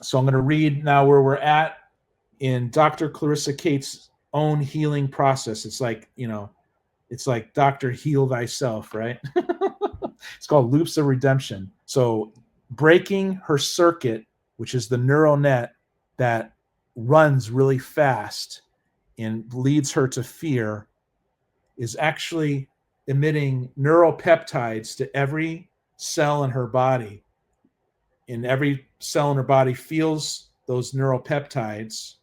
So I'm going to read now where we're at in Dr. Clarissa Kates' own healing process. It's like, it's like Dr. Heal Thyself, right? It's called Loops of Redemption. So breaking her circuit, which is the neural net that runs really fast and leads her to fear, is actually emitting neuropeptides to every cell in her body. And every cell in her body feels those neuropeptides,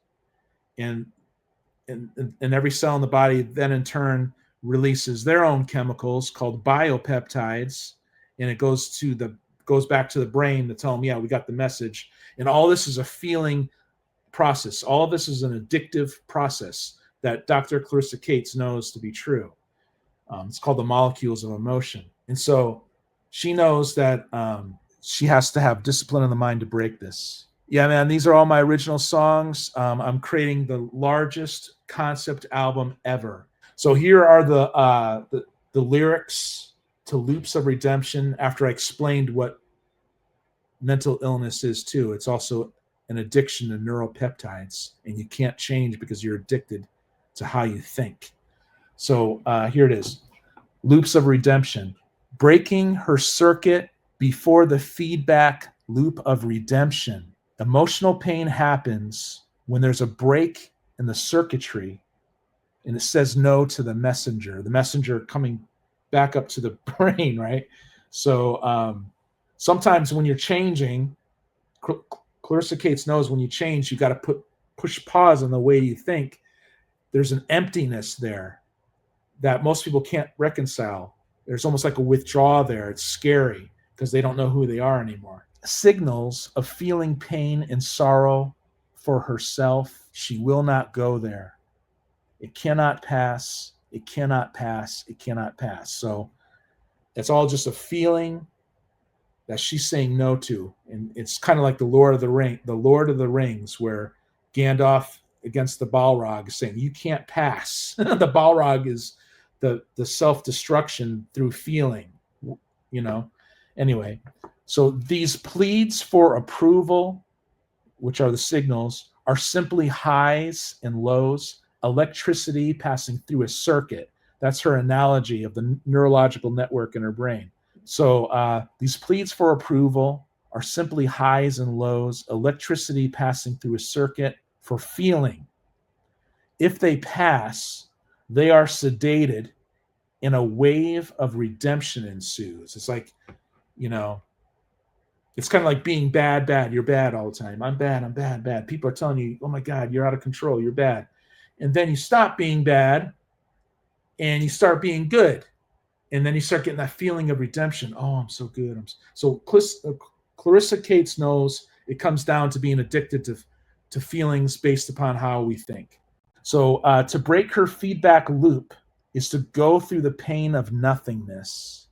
and every cell in the body then in turn releases their own chemicals called biopeptides, and it goes back to the brain to tell them, yeah, we got the message. And all this is a feeling process. All of this is an addictive process that Dr. Clarissa Kates knows to be true. It's called the molecules of emotion. And so she knows that she has to have discipline in the mind to break this. Yeah, man, these are all my original songs. I'm creating the largest concept album ever. So here are the lyrics to Loops of Redemption after I explained what mental illness is too. It's also an addiction to neuropeptides, and you can't change because you're addicted to how you think. So here it is. Loops of Redemption. Breaking her circuit before the feedback loop of redemption. Emotional pain happens when there's a break in the circuitry and it says no to the messenger coming back up to the brain, right? So sometimes when you're changing, Clarissa Kates knows when you change, you got to push pause on the way you think. There's an emptiness there that most people can't reconcile. There's almost like a withdrawal there. It's scary because they don't know who they are anymore. Signals of feeling pain and sorrow for herself. She will not go there. It cannot pass. It cannot pass. It cannot pass. So it's all just a feeling that she's saying no to. And it's kind of like the Lord of the Rings, where Gandalf against the Balrog is saying, you can't pass. The Balrog is the self-destruction through feeling, Anyway, so these pleads for approval, which are the signals, are simply highs and lows, electricity passing through a circuit. That's her analogy of the neurological network in her brain. So these pleads for approval are simply highs and lows, electricity passing through a circuit for feeling. If they pass, they are sedated, and a wave of redemption ensues. It's like, it's kind of like being bad. You're bad all the time. I'm bad. People are telling you, oh my God, you're out of control. You're bad. And then you stop being bad and you start being good. And then you start getting that feeling of redemption. Oh, I'm so good. So Clarissa Kates knows it comes down to being addicted to feelings based upon how we think. So to break her feedback loop is to go through the pain of nothingness.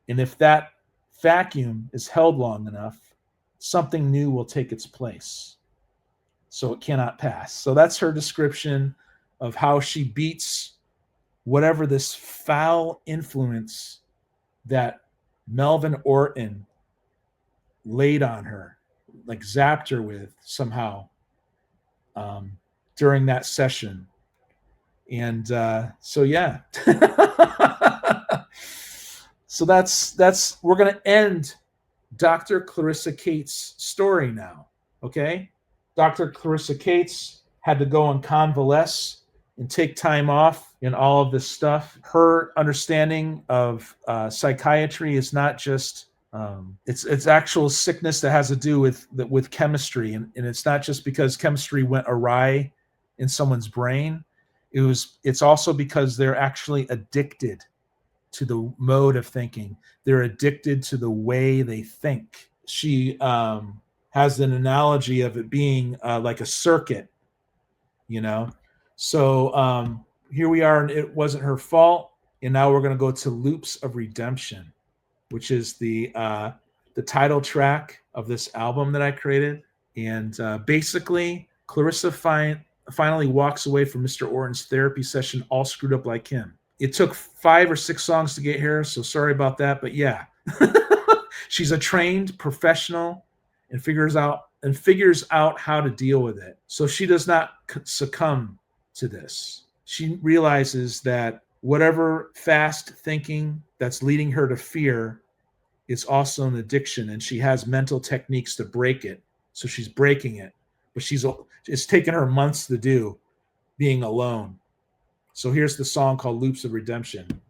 And if that vacuum is held long enough, something new will take its place. So it cannot pass. So that's her description of how she beats whatever this foul influence that Melvin Orton laid on her, like zapped her with somehow during that session. And so, yeah. So that's we're going to end Dr. Clarissa Kates' story now, okay? Dr. Clarissa Kates had to go and convalesce and take time off in all of this stuff. Her understanding of psychiatry is not just it's actual sickness that has to do with chemistry, and it's not just because chemistry went awry in someone's brain. It's also because they're actually addicted to the mode of thinking. They're addicted to the way they think. She has an analogy of it being like a circuit, So here we are, and it wasn't her fault. And now we're going to go to Loops of Redemption, which is the title track of this album that I created. And basically, Clarissa finally walks away from Mr. Orton's therapy session all screwed up like him. It took 5 or 6 songs to get here, so sorry about that. But yeah, she's a trained professional and figures out and figures out how to deal with it. So she does not succumb to this. She realizes that whatever fast thinking that's leading her to fear is also an addiction, and she has mental techniques to break it. So she's breaking it, but it's taken her months to do, being alone. So here's the song called Loops of Redemption.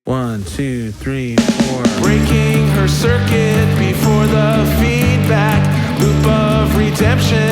1, 2, 3, 4. Breaking her circuit before the feedback loop of redemption.